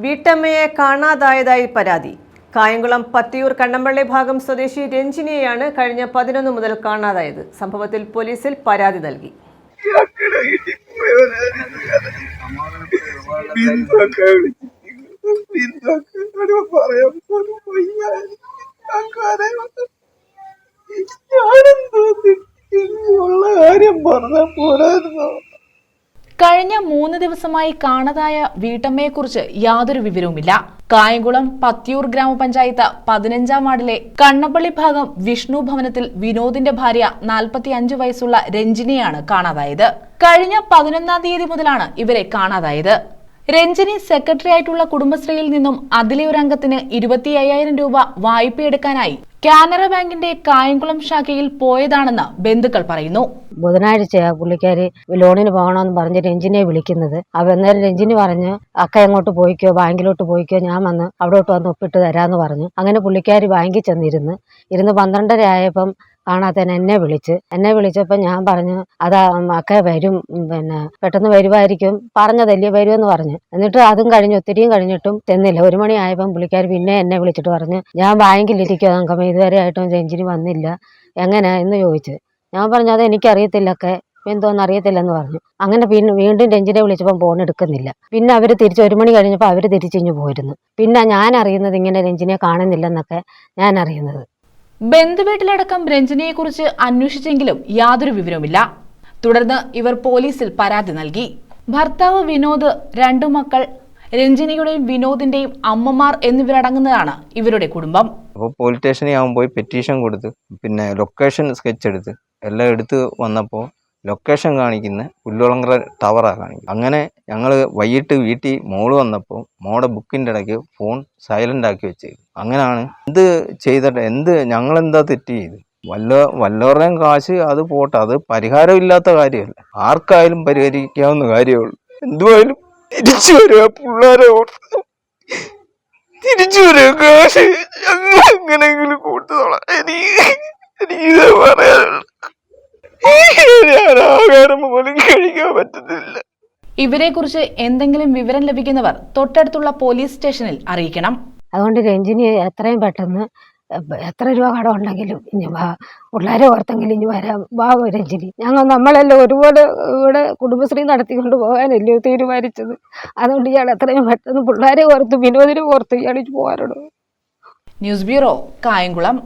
വീട്ടമ്മയെ കാണാതായതായി പരാതി. കായംകുളം പത്തിയൂർ കണ്ണമ്പള്ളി ഭാഗം സ്വദേശി രഞ്ജിനിയെയാണ് കഴിഞ്ഞ 11 മുതൽ കാണാതായത്. സംഭവത്തിൽ പോലീസിൽ പരാതി നൽകി. കഴിഞ്ഞ 3 ദിവസമായി കാണാതായ വീട്ടമ്മയെക്കുറിച്ച് യാതൊരു വിവരവുമില്ല. കായംകുളം പത്തിയൂർ ഗ്രാമപഞ്ചായത്ത് 15-ാം വാർഡിലെ കണ്ണമ്പള്ളി ഭാഗം വിഷ്ണു ഭവനത്തിൽ വിനോദിന്റെ ഭാര്യ 45 വയസ്സുള്ള രഞ്ജിനിയാണ് കാണാതായത്. കഴിഞ്ഞ 11-ാം തീയതി മുതലാണ് ഇവരെ കാണാതായത്. രഞ്ജിനി സെക്രട്ടറി ആയിട്ടുള്ള കുടുംബശ്രീയിൽ നിന്നും അതിലെ ഒരു അംഗത്തിന് 25,000 രൂപ വായ്പയെടുക്കാനായി കാനറ ബാങ്കിന്റെ കായംകുളം ശാഖയിൽ പോയതാണെന്ന് ബന്ധുക്കൾ പറയുന്നു. ബുധനാഴ്ച പുള്ളിക്കാരി ലോണിന് പോകണമെന്ന് പറഞ്ഞ് രഞ്ജിനെ വിളിക്കുന്നത്. അന്നേരം രഞ്ജിനി പറഞ്ഞു, അക്ക എങ്ങോട്ട് പോയിക്കോ, ബാങ്കിലോട്ട് പോയിക്കോ, ഞാൻ വന്ന് അവിടോട്ട് വന്ന് ഒപ്പിട്ട് തരാമെന്ന് പറഞ്ഞു. അങ്ങനെ പുള്ളിക്കാരി ബാങ്കിൽ ചെന്നിരുന്ന് 12:30 ആയപ്പം കാണാത്തന്നെ എന്നെ വിളിച്ചപ്പോൾ ഞാൻ പറഞ്ഞു, അതാ അക്ക വരും, പെട്ടെന്ന് വരുമായിരിക്കും, പറഞ്ഞതല്ലേ വരുമെന്ന് പറഞ്ഞു. എന്നിട്ട് അതും ഒത്തിരിയും കഴിഞ്ഞിട്ടും ചെന്നില്ല. 1 മണി ആയപ്പം പുള്ളിക്കാരി പിന്നെ എന്നെ വിളിച്ചിട്ട് പറഞ്ഞു, ഞാൻ ബാങ്കിലിരിക്കും അങ്കമ്മ, ഇതുവരെ ആയിട്ടും രഞ്ജിനി വന്നില്ല, എങ്ങനെ എന്ന് ചോദിച്ചു. ഞാൻ പറഞ്ഞു, അത് എനിക്കറിയത്തില്ലൊക്കെ, എന്തോന്ന് അറിയത്തില്ലെന്ന് പറഞ്ഞു. അങ്ങനെ പിന്നെ വീണ്ടും രഞ്ജിനെ വിളിച്ചപ്പോൾ ഫോൺ എടുക്കുന്നില്ല. പിന്നെ അവർ തിരിച്ച് 1 മണി കഴിഞ്ഞപ്പോൾ അവർ തിരിച്ചിഞ്ഞു പോയിരുന്നു. പിന്നെ ഞാൻ അറിയുന്നത് ഇങ്ങനെ രഞ്ജിനെ കാണുന്നില്ലെന്നൊക്കെ ഞാൻ അറിയുന്നത്. ബന്ധുവീട്ടിലടക്കം രഞ്ജിനിയെക്കുറിച്ച് അന്വേഷിച്ചെങ്കിലും യാതൊരു വിവരവുമില്ല. തുടർന്ന് ഇവർ പോലീസിൽ പരാതി നൽകി. ഭർത്താവ് വിനോദ്, 2 മക്കൾ, രഞ്ജിനിയുടെയും വിനോദിന്റെയും അമ്മമാർ എന്നിവരടങ്ങുന്നതാണ് ഇവരുടെ കുടുംബം. അപ്പോൾ പോലീസ് സ്റ്റേഷനിൽ ഞാൻ പോയി പെറ്റീഷൻ കൊടുത്ത്, പിന്നെ ലൊക്കേഷൻ സ്കെച്ച് എടുത്ത് എല്ലാം എടുത്ത് വന്നപ്പോൾ ലൊക്കേഷൻ കാണിക്കുന്ന പുല്ലുളങ്കര ടവറാണ് കാണിക്കുന്നത്. അങ്ങനെ ഞങ്ങൾ വൈകിട്ട് വീട്ടിൽ മോള് വന്നപ്പോൾ മോളുടെ ബുക്കിൻ്റെ ഇടയ്ക്ക് ഫോൺ സൈലൻ്റ് ആക്കി വെച്ചേക്കും. അങ്ങനെയാണ് എന്ത് ചെയ്തിട്ട് ഞങ്ങളെന്താ തെറ്റ് ചെയ്ത്? വല്ലവരുടെയും കാശ് അത് പോട്ടെ, അത് പരിഹാരമില്ലാത്ത കാര്യമല്ല, ആർക്കായാലും പരിഹരിക്കാവുന്ന കാര്യമുള്ളൂ. എന്തുവായാലും തിരിച്ചു വരിക, പിള്ളേരെ തിരിച്ചു വരിക, കാശ് ഞങ്ങൾ എങ്ങനെയെങ്കിലും കൊടുത്തോളാം. എനിക്കിത് പറയാനുള്ളൂ. ഞാൻ ആഹാരം പോലും കഴിക്കാൻ പറ്റുന്നില്ല. ഇവരെക്കുറിച്ച് എന്തെങ്കിലും വിവരം ലഭിക്കുന്നവർ തൊട്ടടുത്തുള്ള പോലീസ് സ്റ്റേഷനിൽ അറിയിക്കണം. അതുകൊണ്ട് രഞ്ജിനി എത്രയും പെട്ടെന്ന് എത്ര രൂപ കടം ഉണ്ടെങ്കിലും ഇനി പിള്ളേരെ ഓർത്തെങ്കിലും ഇനി വരാം. രഞ്ജിനി, നമ്മളെല്ലാം ഒരുപോലെ ഇവിടെ കുടുംബശ്രീ നടത്തിക്കൊണ്ട് പോകാനല്ലേ തീരുമാനിച്ചത്. അതുകൊണ്ട് ഇയാൾ എത്രയും പെട്ടെന്ന് പിള്ളേരെ ഓർത്ത് വിനോദിനെ ഓർത്ത് ഇയാൾ പോകാനുള്ളൂ. News bureau, Kayamkulam.